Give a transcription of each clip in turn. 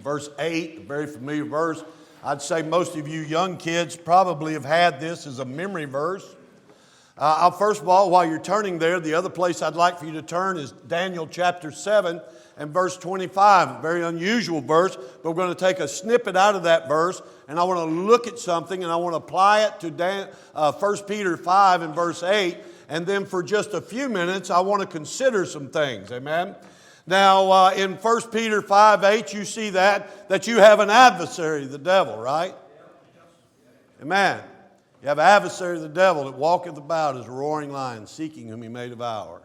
Verse 8, a very familiar verse. I'd say most of you young kids probably have had this as a memory verse. First of all, while you're turning there, the other place I'd like for you to turn is Daniel chapter 7 and verse 25. A very unusual verse, but we're going to take a snippet out of that verse, and I want to look at something, and I want to apply it to 1 Peter 5 and verse 8, and then for just a few minutes, I want to consider some things. Amen? Now, in 1 Peter 5:8, you see that you have an adversary, the devil, right? Amen. You have an adversary, the devil, that walketh about as a roaring lion, seeking whom he may devour.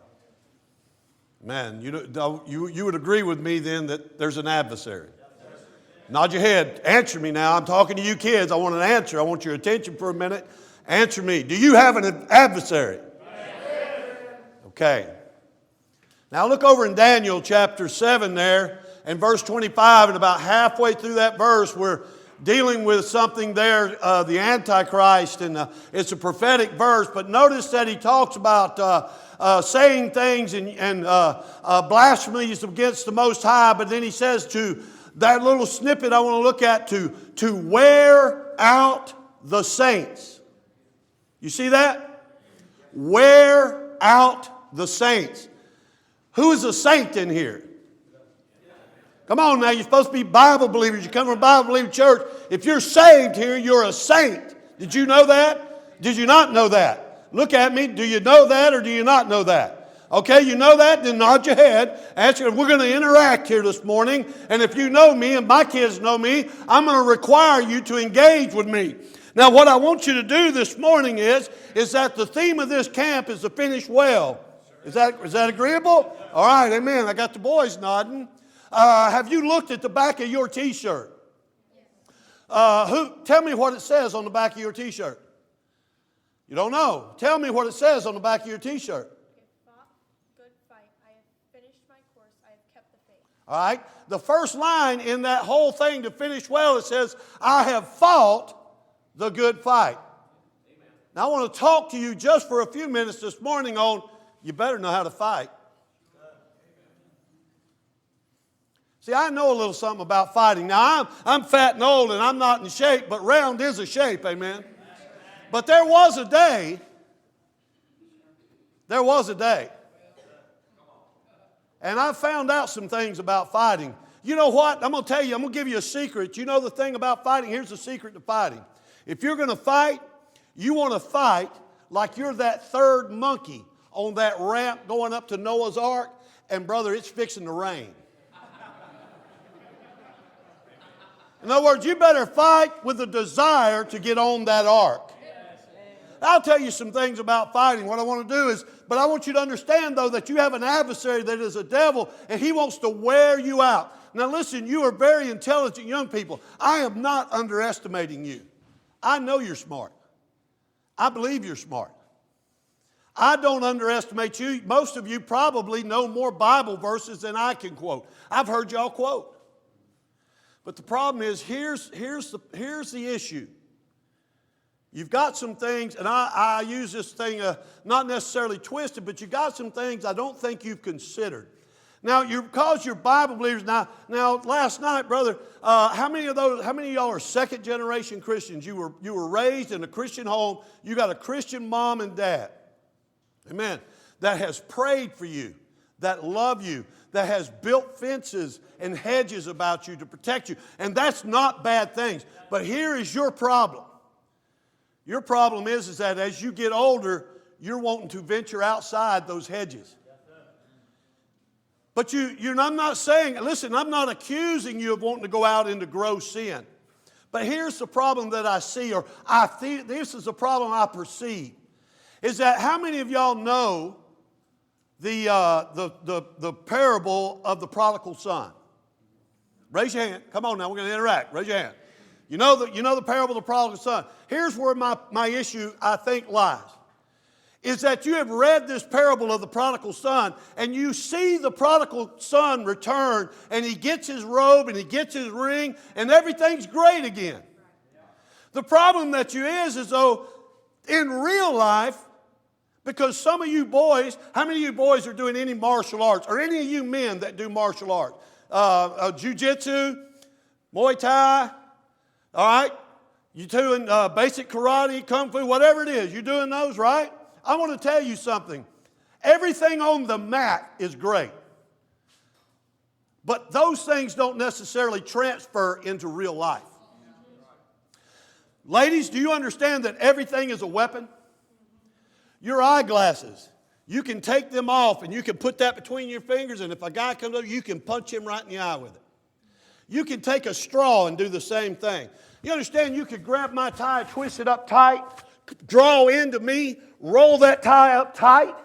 Man, you would agree with me then that there's an adversary. Nod your head. Answer me now. I'm talking to you kids. I want an answer. I want your attention for a minute. Answer me. Do you have an adversary? Okay. Now look over in Daniel chapter 7 there and verse 25, and about halfway through that verse we're dealing with something there, the Antichrist, and it's a prophetic verse, but notice that he talks about saying things and blasphemies against the Most High, but then he says to that little snippet I want to look at to wear out the saints. You see that? Wear out the saints. Who is a saint in here? Come on now, you're supposed to be Bible believers. You come from a Bible believing church. If you're saved here, you're a saint. Did you know that? Did you not know that? Look at me. Do you know that or do you not know that? Okay, you know that? Then nod your head. Answer. We're going to interact here this morning. And if you know me and my kids know me, I'm going to require you to engage with me. Now, what I want you to do this morning is that the theme of this camp is to finish well. Is that agreeable? All right, amen. I got the boys nodding. Have you looked at the back of your T-shirt? Tell me what it says on the back of your T-shirt. You don't know. Tell me what it says on the back of your T-shirt. I fought good fight. I have finished my course. I have kept the faith. All right. The first line in that whole thing to finish well, it says, I have fought the good fight. Amen. Now I want to talk to you just for a few minutes this morning on you better know how to fight. See, I know a little something about fighting. Now, I'm fat and old and I'm not in shape, but round is a shape, amen? But there was a day, and I found out some things about fighting. You know what? I'm going to tell you, I'm going to give you a secret. You know the thing about fighting? Here's the secret to fighting. If you're going to fight, you want to fight like you're that third monkey on that ramp going up to Noah's Ark, and brother, it's fixing to rain. In other words, you better fight with a desire to get on that ark. I'll tell you some things about fighting. What I want to do is, but I want you to understand, though, that you have an adversary that is a devil, and he wants to wear you out. Now listen, you are very intelligent young people. I am not underestimating you. I know you're smart. I believe you're smart. I don't underestimate you. Most of you probably know more Bible verses than I can quote. I've heard y'all quote. But the problem is, here's the issue. You've got some things, and I use this thing not necessarily twisted, but you got some things I don't think you've considered. Now, because you're Bible believers, now last night, brother, how many of y'all are second generation Christians? You were raised in a Christian home. You got a Christian mom and dad. Amen. That has prayed for you, that love you, that has built fences and hedges about you to protect you. And that's not bad things. But here is your problem. Your problem is that as you get older, you're wanting to venture outside those hedges. But I'm not saying, listen, I'm not accusing you of wanting to go out into gross sin. But here's the problem that I see, or I think this is the problem I perceive. Is that how many of y'all know the parable of the prodigal son? Raise your hand. Come on now, we're going to interact. Raise your hand. You know the parable of the prodigal son. Here's where my issue, I think, lies. Is that you have read this parable of the prodigal son, and you see the prodigal son return, and he gets his robe, and he gets his ring, and everything's great again. The problem that you is though in real life, because some of you boys, how many of you boys are doing any martial arts? Or any of you men that do martial arts? Jiu-jitsu, Muay Thai, all right? You're doing basic karate, kung fu, whatever it is. You're doing those, right? I want to tell you something. Everything on the mat is great. But those things don't necessarily transfer into real life. Ladies, do you understand that everything is a weapon? Your eyeglasses, you can take them off and you can put that between your fingers, and if a guy comes over, you can punch him right in the eye with it. You can take a straw and do the same thing. You understand you could grab my tie, twist it up tight, draw into me, roll that tie up tight,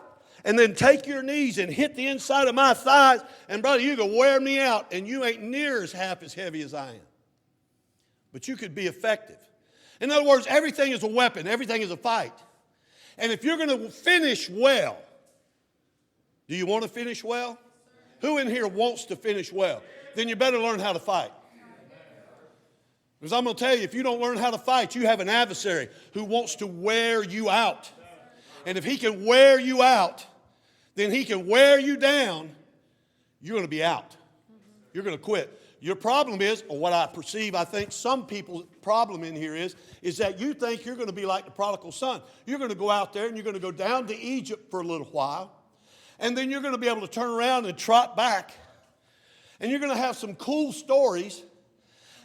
and then take your knees and hit the inside of my thighs, and brother, you can wear me out, and you ain't near as half as heavy as I am. But you could be effective. In other words, everything is a weapon. Everything is a fight. And if you're going to finish well, do you want to finish well? Who in here wants to finish well? Then you better learn how to fight. Because I'm going to tell you, if you don't learn how to fight, you have an adversary who wants to wear you out. And if he can wear you out, then he can wear you down. You're going to be out. You're going to quit. Your problem is, or what I perceive, I think some people's problem in here is that you think you're going to be like the prodigal son. You're going to go out there and you're going to go down to Egypt for a little while. And then you're going to be able to turn around and trot back. And you're going to have some cool stories.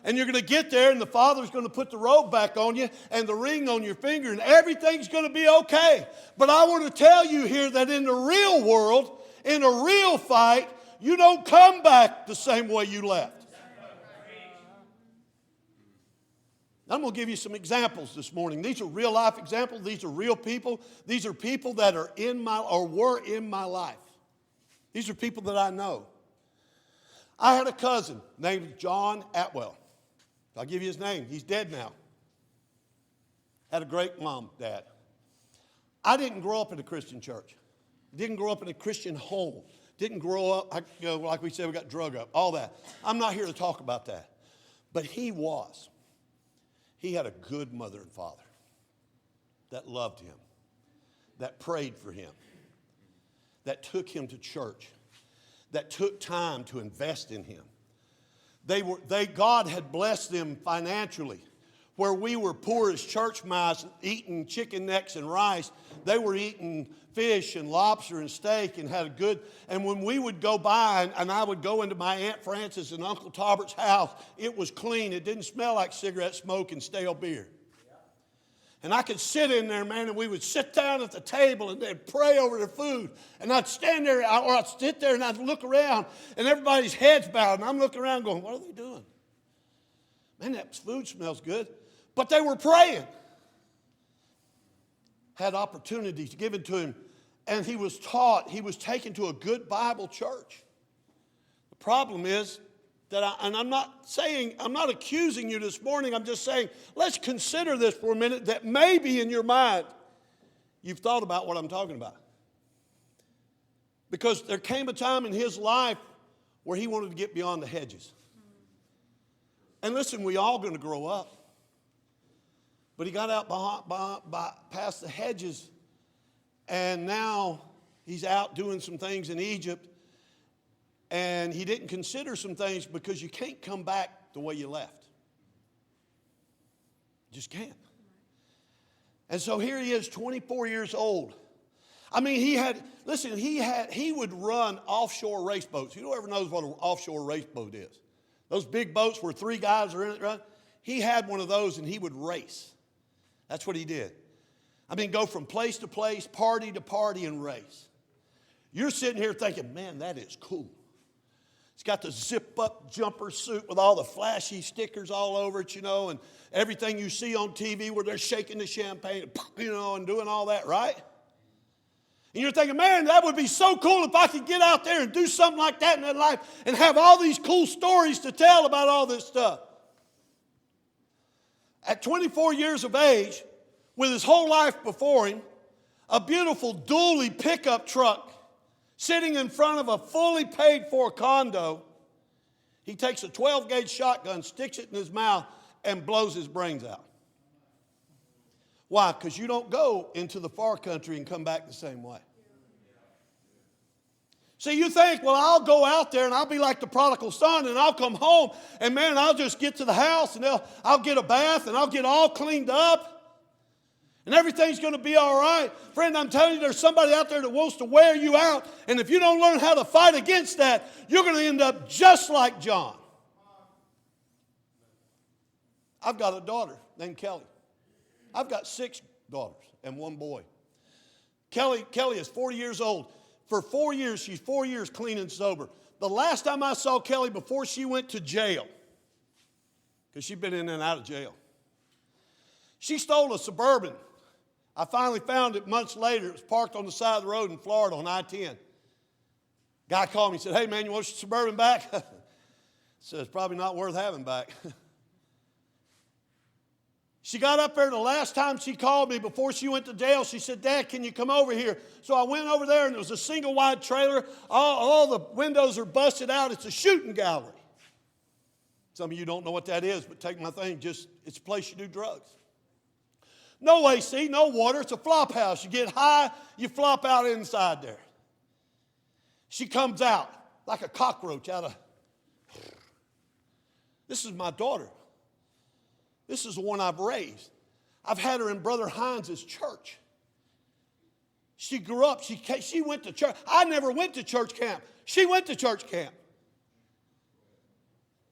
And you're going to get there and the father's going to put the robe back on you and the ring on your finger and everything's going to be okay. But I want to tell you here that in the real world, in a real fight, you don't come back the same way you left. I'm going to give you some examples this morning. These are real life examples. These are real people. These are people that are in my or were in my life. These are people that I know. I had a cousin named John Atwell. I'll give you his name. He's dead now. Had a great mom, dad. I didn't grow up in a Christian church. Didn't grow up in a Christian home. Didn't grow up, like we said, we got drug up, all that. I'm not here to talk about that. But he was. He had a good mother and father that loved him, that prayed for him, that took him to church, that took time to invest in him. God had blessed them financially. Where we were poor as church mice eating chicken necks and rice, they were eating fish and lobster and steak and had a good, and when we would go by and I would go into my Aunt Frances and Uncle Talbert's house, it was clean. It didn't smell like cigarette smoke and stale beer. And I could sit in there, man, and we would sit down at the table and they'd pray over their food. And I'd stand there, or I'd sit there and I'd look around and everybody's heads bowed. And I'm looking around going, what are they doing? Man, that food smells good. But they were praying. Had opportunities given to him. And he was taught, he was taken to a good Bible church. The problem is that, I'm not accusing you this morning. I'm just saying, let's consider this for a minute, that maybe in your mind, you've thought about what I'm talking about. Because there came a time in his life where he wanted to get beyond the hedges. And listen, we all going to grow up. But he got out past the hedges, and now he's out doing some things in Egypt, and he didn't consider some things because you can't come back the way you left. You just can't. And so here he is, 24 years old. I mean, he would run offshore race boats. Who ever knows what an offshore race boat is? Those big boats where three guys are in it, right? He had one of those, and he would race. That's what he did. I mean, go from place to place, party to party, and race. You're sitting here thinking, man, that is cool. It's got the zip-up jumper suit with all the flashy stickers all over it, and everything you see on TV where they're shaking the champagne, and doing all that, right? And you're thinking, man, that would be so cool if I could get out there and do something like that in that life and have all these cool stories to tell about all this stuff. At 24 years of age, with his whole life before him, a beautiful dually pickup truck sitting in front of a fully paid-for condo, he takes a 12-gauge shotgun, sticks it in his mouth, and blows his brains out. Why? Because you don't go into the far country and come back the same way. See, you think, well, I'll go out there and I'll be like the prodigal son and I'll come home and, man, I'll just get to the house and I'll get a bath and I'll get all cleaned up and everything's going to be all right. Friend, I'm telling you, there's somebody out there that wants to wear you out, and if you don't learn how to fight against that, you're going to end up just like John. I've got a daughter named Kelly. I've got 6 daughters and 1 boy. Kelly is 40 years old. For 4 years, she's 4 years clean and sober. The last time I saw Kelly before she went to jail, because she'd been in and out of jail, she stole a Suburban. I finally found it months later. It was parked on the side of the road in Florida on I-10. Guy called me and said, hey, man, you want your Suburban back? I said, it's probably not worth having back. She got up there the last time she called me before she went to jail. She said, Dad, can you come over here? So I went over there, and it was a single-wide trailer. All the windows are busted out. It's a shooting gallery. Some of you don't know what that is, but take my thing. It's a place you do drugs. No AC, no water. It's a flop house. You get high, you flop out inside there. She comes out like a cockroach out of... This is my daughter. This is the one I've raised. I've had her in Brother Hines' church. She grew up. She went to church. I never went to church camp. She went to church camp.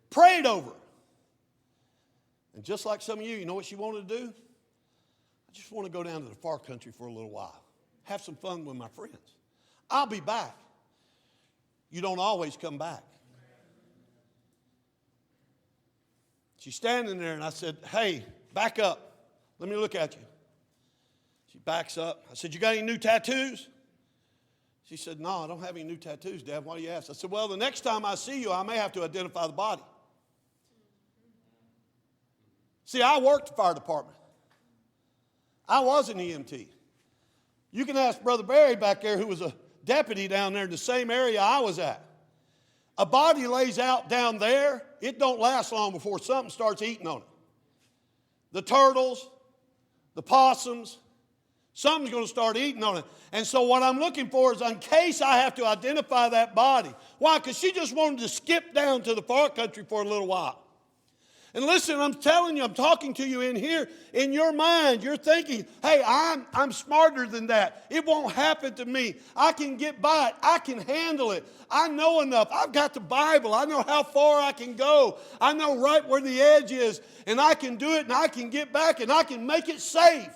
Prayed over her. And just like some of you know what she wanted to do? I just want to go down to the far country for a little while. Have some fun with my friends. I'll be back. You don't always come back. She's standing there, and I said, hey, back up. Let me look at you. She backs up. I said, you got any new tattoos? She said, no, I don't have any new tattoos, Dad. Why do you ask? I said, well, the next time I see you, I may have to identify the body. See, I worked the fire department. I was an EMT. You can ask Brother Barry back there, who was a deputy down there in the same area I was at. A body lays out down there, it don't last long before something starts eating on it. The turtles, the possums, something's going to start eating on it. And so what I'm looking for is in case I have to identify that body. Why? Because she just wanted to skip down to the far country for a little while. And listen, I'm telling you, I'm talking to you in here. In your mind, you're thinking, hey, I'm smarter than that. It won't happen to me. I can get by it. I can handle it. I know enough. I've got the Bible. I know how far I can go. I know right where the edge is. And I can do it, and I can get back, and I can make it safe.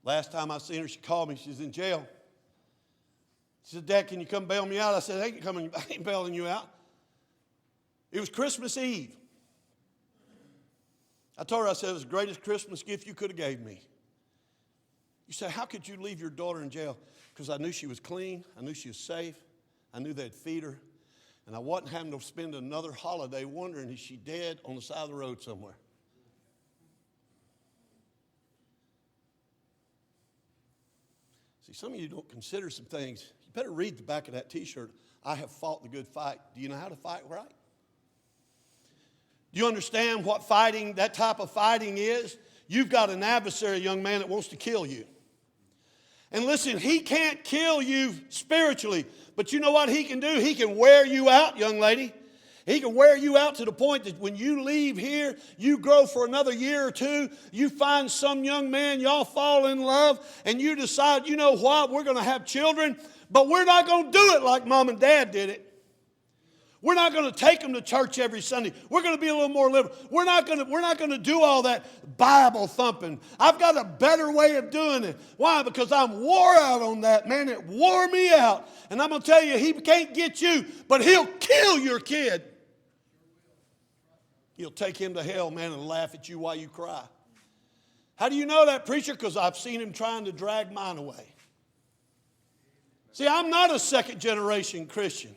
Last time I seen her, she called me. She's in jail. She said, Dad, can you come bail me out? I said, I ain't bailing you out. It was Christmas Eve. I told her, I said, it was the greatest Christmas gift you could have gave me. You say, how could you leave your daughter in jail? Because I knew she was clean. I knew she was safe. I knew they'd feed her. And I wasn't having to spend another holiday wondering, is she dead on the side of the road somewhere? See, some of you don't consider some things. You better read the back of that T-shirt. I have fought the good fight. Do you know how to fight right? Do you understand what fighting, that type of fighting is? You've got an adversary, young man, that wants to kill you. And listen, he can't kill you spiritually. But you know what he can do? He can wear you out, young lady. He can wear you out to the point that when you leave here, you grow for another year or two, you find some young man, y'all fall in love, and you decide, you know what, we're going to have children, but we're not going to do it like Mom and Dad did it. We're not going to take them to church every Sunday. We're going to be a little more liberal. We're not going to do all that Bible thumping. I've got a better way of doing it. Why? Because I'm wore out on that, man. It wore me out. And I'm going to tell you, he can't get you, but he'll kill your kid. He'll take him to hell, man, and laugh at you while you cry. How do you know that, preacher? Because I've seen him trying to drag mine away. See, I'm not a second-generation Christian.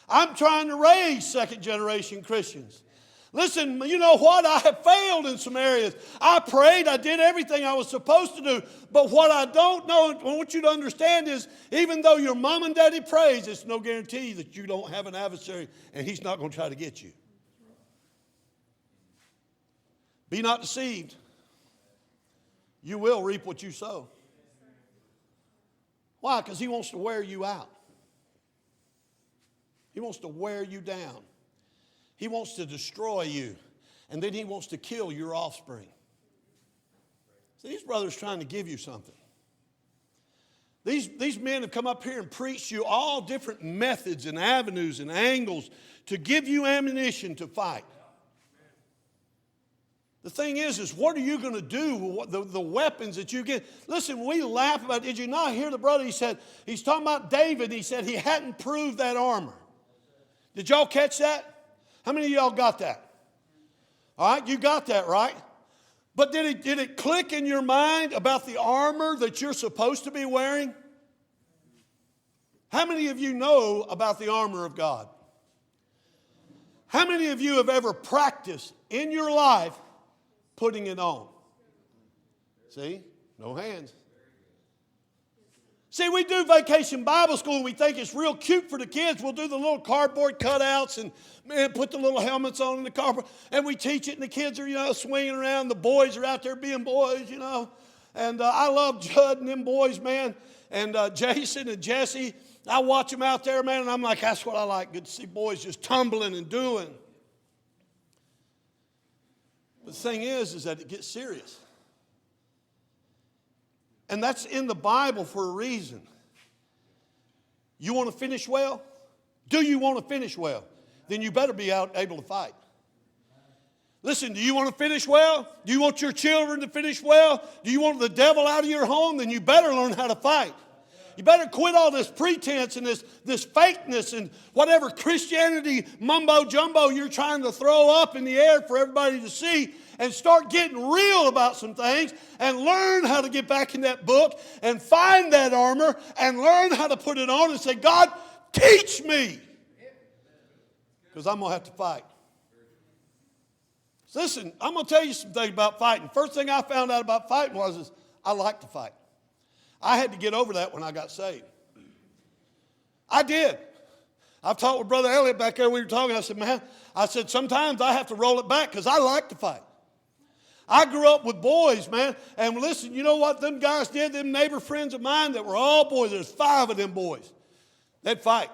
I'm trying to raise second-generation Christians. Listen, you know what? I have failed in some areas. I prayed. I did everything I was supposed to do. But what I don't know, and I want you to understand is, even though your mom and daddy prays, it's no guarantee that you don't have an adversary, and he's not going to try to get you. Be not deceived. You will reap what you sow. Why? Because he wants to wear you out. He wants to wear you down. He wants to destroy you. And then he wants to kill your offspring. See, these brothers are trying to give you something. These men have come up here and preached you all different methods and avenues and angles to give you ammunition to fight. The thing is what are you going to do with the weapons that you get? Listen, we laugh about, did you not hear the brother? He said, he's talking about David. He said he hadn't proved that armor. Did y'all catch that? How many of y'all got that? All right, you got that, right? But did it click in your mind about the armor that you're supposed to be wearing? How many of you know about the armor of God? How many of you have ever practiced in your life putting it on? See? No hands. See, we do vacation Bible school and we think it's real cute for the kids. We'll do the little cardboard cutouts and put the little helmets on in the cardboard. And we teach it and the kids are, swinging around. The boys are out there being boys, And I love Judd and them boys, man. And Jason and Jesse. I watch them out there, man, and I'm like, that's what I like. Good to see boys just tumbling and doing. But the thing is that it gets serious. And that's in the Bible for a reason. You want to finish well? Do you want to finish well? Then you better be able to fight. Listen, do you want to finish well? Do you want your children to finish well? Do you want the devil out of your home? Then you better learn how to fight. You better quit all this pretense and this fakeness and whatever Christianity mumbo-jumbo you're trying to throw up in the air for everybody to see, and start getting real about some things and learn how to get back in that book and find that armor and learn how to put it on and say, God, teach me. Because I'm going to have to fight. So listen, I'm going to tell you some things about fighting. First thing I found out about fighting was I like to fight. I had to get over that when I got saved. I did. I've talked with Brother Elliott back there. We were talking. I said, sometimes I have to roll it back because I like to fight. I grew up with boys, man. And listen, you know what them guys did? Them neighbor friends of mine that were all boys. There's 5 of them boys. They'd fight.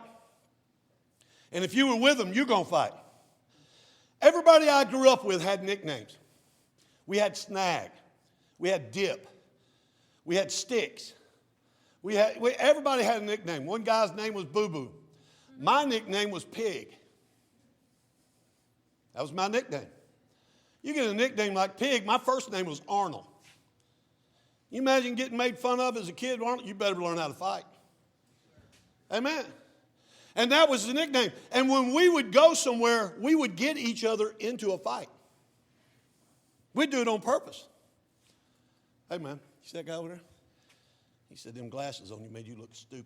And if you were with them, you're going to fight. Everybody I grew up with had nicknames. We had Snag. We had Dip. We had Sticks. Everybody had a nickname. One guy's name was Boo Boo. My nickname was Pig. That was my nickname. You get a nickname like Pig, my first name was Arnold. You imagine getting made fun of as a kid, Arnold? You better learn how to fight. Amen. And that was the nickname. And when we would go somewhere, we would get each other into a fight. We'd do it on purpose. Hey, man, you see that guy over there? He said, them glasses on you made you look stupid.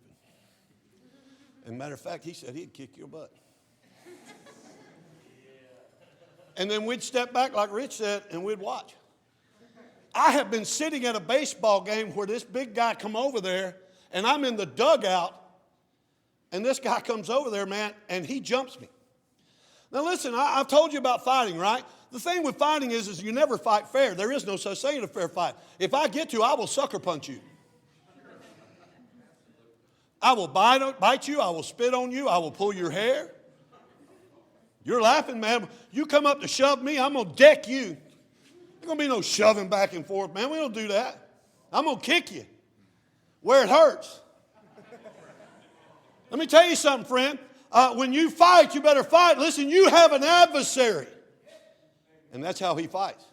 And matter of fact, he said he'd kick your butt. And then we'd step back, like Rich said, and we'd watch. I have been sitting at a baseball game where this big guy come over there, and I'm in the dugout, and this guy comes over there, man, and he jumps me. Now listen, I've told you about fighting, right? The thing with fighting is you never fight fair. There is no such thing as a fair fight. If I get to, I will sucker punch you. I will bite you. I will spit on you. I will pull your hair. You're laughing, man. You come up to shove me, I'm going to deck you. There's going to be no shoving back and forth, man. We don't do that. I'm going to kick you where it hurts. Let me tell you something, friend. When you fight, you better fight. Listen, you have an adversary. And that's how he fights.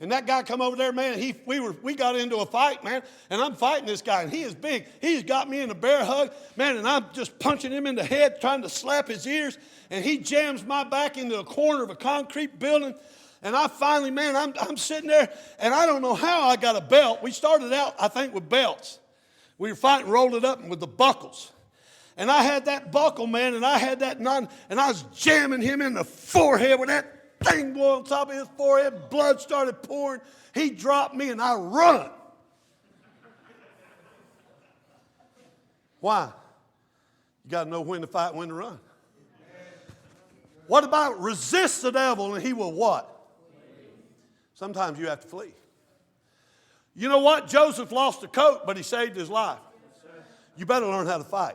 And that guy come over there, man, we got into a fight, man, and I'm fighting this guy, and he is big. He's got me in a bear hug, man, and I'm just punching him in the head, trying to slap his ears, and he jams my back into a corner of a concrete building, and I finally, man, I'm sitting there, and I don't know how I got a belt. We started out, I think, with belts. We were fighting, rolled it up with the buckles. And I had that buckle, man, and I had that knot, and I was jamming him in the forehead with that thing going on top of his forehead. Blood started pouring. He dropped me, and I run. Why? You got to know when to fight, when to run. What about resist the devil, and he will what? Sometimes you have to flee. You know what? Joseph lost a coat, but he saved his life. You better learn how to fight.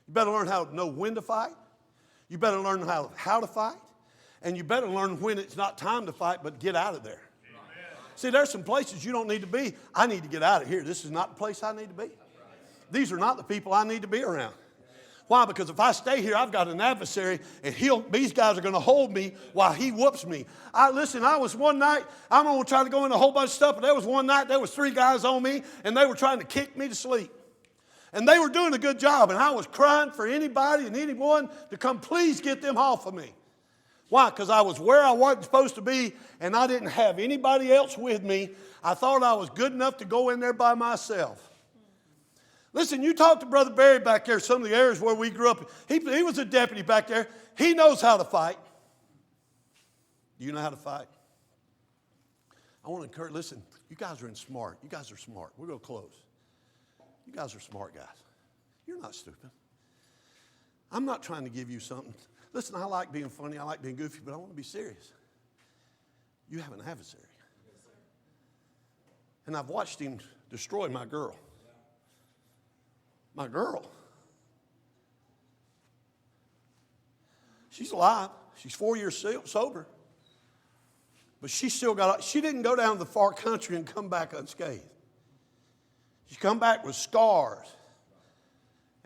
You better learn how to know when to fight. You better learn how to fight. And you better learn when it's not time to fight, but get out of there. See, there's some places you don't need to be. I need to get out of here. This is not the place I need to be. These are not the people I need to be around. Why? Because if I stay here, I've got an adversary, and these guys are going to hold me while he whoops me. I was one night, I'm going to try to go into a whole bunch of stuff, but there was one night, there was 3 guys on me, and they were trying to kick me to sleep. And they were doing a good job, and I was crying for anybody and anyone to come please get them off of me. Why? Because I was where I wasn't supposed to be, and I didn't have anybody else with me. I thought I was good enough to go in there by myself. Listen, you talk to Brother Barry back there, some of the areas where we grew up. He was a deputy back there. He knows how to fight. Do you know how to fight? I want to encourage, listen, you guys are smart. You guys are smart. We're going to close. You guys are smart guys. You're not stupid. I'm not trying to give you something. Listen, I like being funny. I like being goofy, but I want to be serious. You have an adversary. And I've watched him destroy my girl. My girl. She's alive. She's 4 years sober. But she didn't go down to the far country and come back unscathed. She come back with scars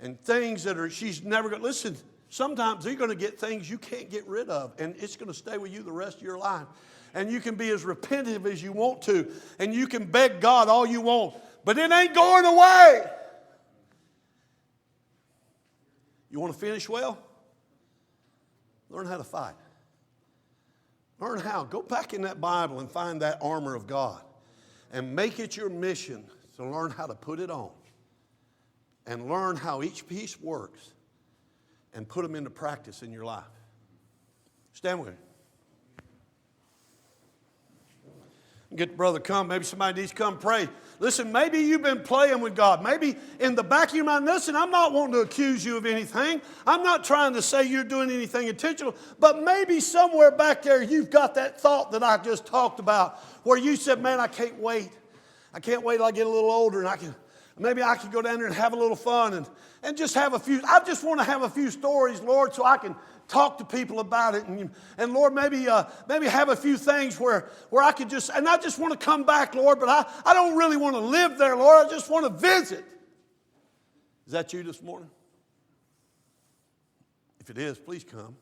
and things she's never going to, listen, sometimes you're going to get things you can't get rid of, and it's going to stay with you the rest of your life. And you can be as repentant as you want to, and you can beg God all you want, but it ain't going away. You want to finish well? Learn how to fight. Learn how. Go back in that Bible and find that armor of God and make it your mission to learn how to put it on and learn how each piece works and put them into practice in your life. Stand with me. Get the brother come. Maybe somebody needs to come pray. Listen, maybe you've been playing with God. Maybe in the back of your mind, listen, I'm not wanting to accuse you of anything. I'm not trying to say you're doing anything intentional. But maybe somewhere back there you've got that thought that I just talked about where you said, man, I can't wait. I can't wait till I get a little older and maybe I can go down there and have a little fun and just have a few. I just want to have a few stories, Lord, so I can talk to people about it. And Lord, maybe have a few things where I could just, and I just want to come back, Lord, but I don't really want to live there, Lord. I just want to visit. Is that you this morning? If it is, please come.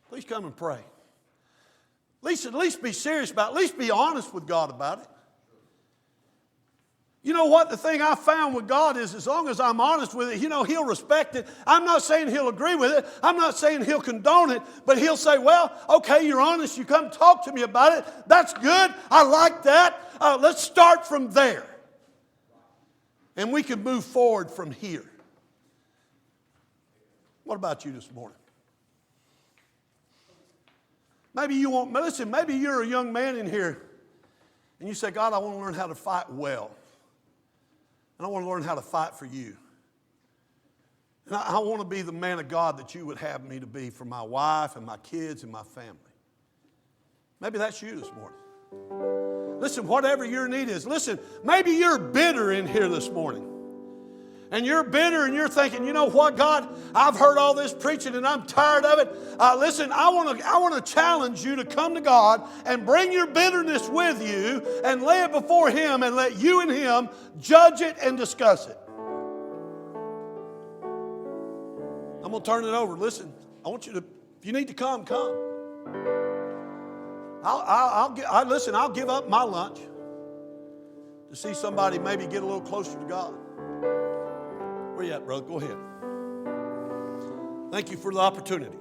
Please come and pray. At least be serious about it. At least be honest with God about it. You know what? The thing I found with God is as long as I'm honest with it, He'll respect it. I'm not saying He'll agree with it. I'm not saying He'll condone it. But He'll say, well, okay, you're honest. You come talk to me about it. That's good. I like that. Let's start from there. And we can move forward from here. What about you this morning? Maybe you're a young man in here and you say, God, I want to learn how to fight well. And I want to learn how to fight for you. And I want to be the man of God that you would have me to be for my wife and my kids and my family. Maybe that's you this morning. Listen, whatever your need is. Listen, maybe you're bitter in here this morning. And you're bitter and you're thinking, you know what, God, I've heard all this preaching and I'm tired of it. Listen, I want to challenge you to come to God and bring your bitterness with you and lay it before Him and let you and Him judge it and discuss it. I'm going to turn it over. Listen, I want you to, if you need to come, come. I'll give up my lunch to see somebody maybe get a little closer to God. Where you at, brother? Go ahead. Thank you for the opportunity.